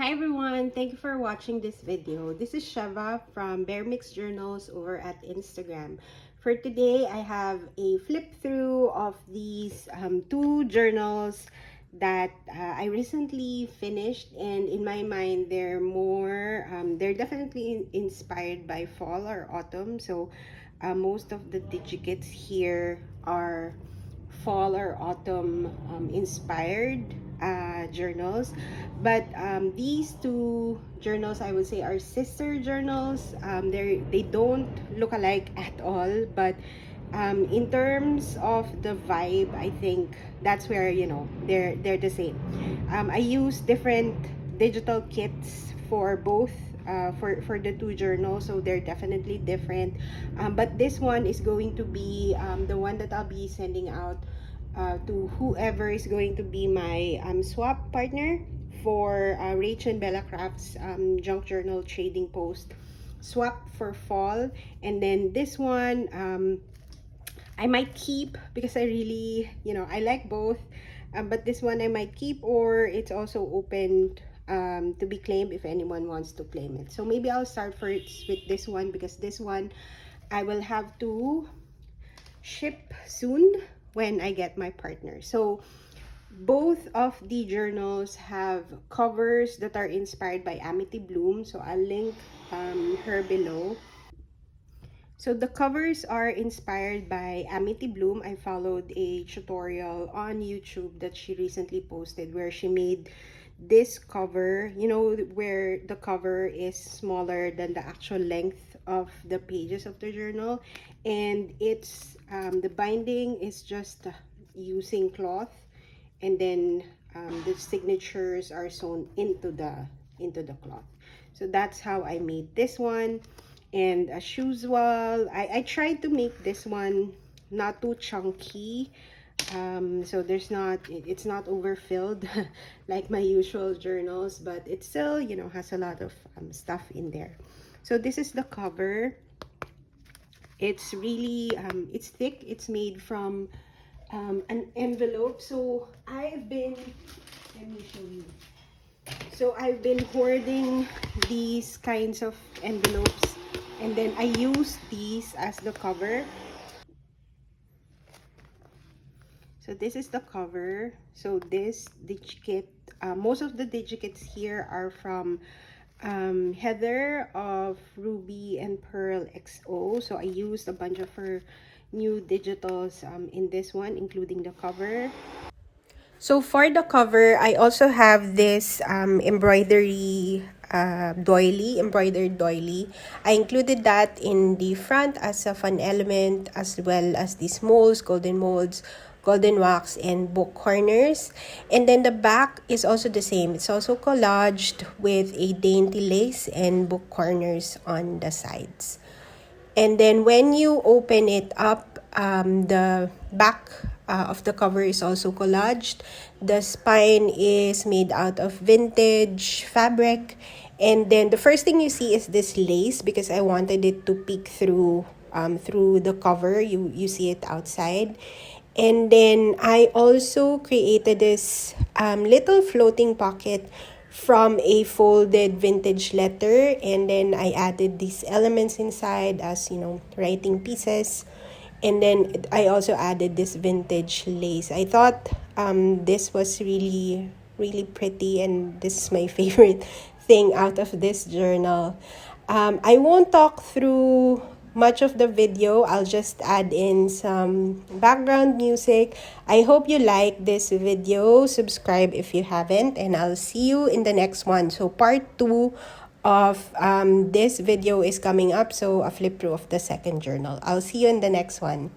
Hi everyone, thank you for watching this video. This is Sheva from Bear Mix Journals over at Instagram. For today, I have a flip through of these two journals that I recently finished, and in my mind they're definitely inspired by fall or autumn. So most of the digikits here are fall or autumn inspired journals, but these two journals, I would say, are sister journals. They don't look alike at all, but in terms of the vibe, I think that's where they're the same. I use different digital kits for both, for the two journals, so they're definitely different. But this one is going to be the one that I'll be sending out to whoever is going to be my swap partner for Rachel and Bella Crafts junk journal trading post swap for fall. And then this one I might keep because I really, I like both. But this one I might keep, or it's also open to be claimed if anyone wants to claim it. So maybe I'll start first with this one, because this one I will have to ship soon when I get my partner. So both of the journals have covers that are inspired by Amity Bloom. So I'll link her below. So the covers are inspired by Amity Bloom. I followed a tutorial on YouTube that she recently posted where she made this cover, where the cover is smaller than the actual length of the pages of the journal. And it's the binding is just using cloth, and then the signatures are sewn into the cloth. So that's how I made this one. And as usual, I tried to make this one not too chunky, so it's not overfilled like my usual journals, but it still has a lot of stuff in there. So this is the cover. It's really it's thick. It's made from an envelope. So let me show you. So I've been hoarding these kinds of envelopes, and then I use these as the cover. So this is the cover. So this digikit, most of the digikits here are from Heather of Ruby and Pearl XO. So I used a bunch of her new digitals in this one, including the cover. So for the cover, I also have this embroidered doily. I included that in the front as a fun element, as well as these molds, golden wax, and book corners. And then the back is also the same. It's also collaged with a dainty lace and book corners on the sides. And then when you open it up, the back of the cover is also collaged. The spine is made out of vintage fabric. And then the first thing you see is this lace, because I wanted it to peek through the cover. You see it outside. And then I also created this little floating pocket from a folded vintage letter, and then I added these elements inside as writing pieces. And then I also added this vintage lace. I thought this was really really pretty, and this is my favorite thing out of this journal. I won't talk through much of the video. I'll just add in some background music. I hope you like this video. Subscribe if you haven't, and I'll see you in the next one. So part 2 of this video is coming up, so a flip through of the second journal. I'll see you in the next one.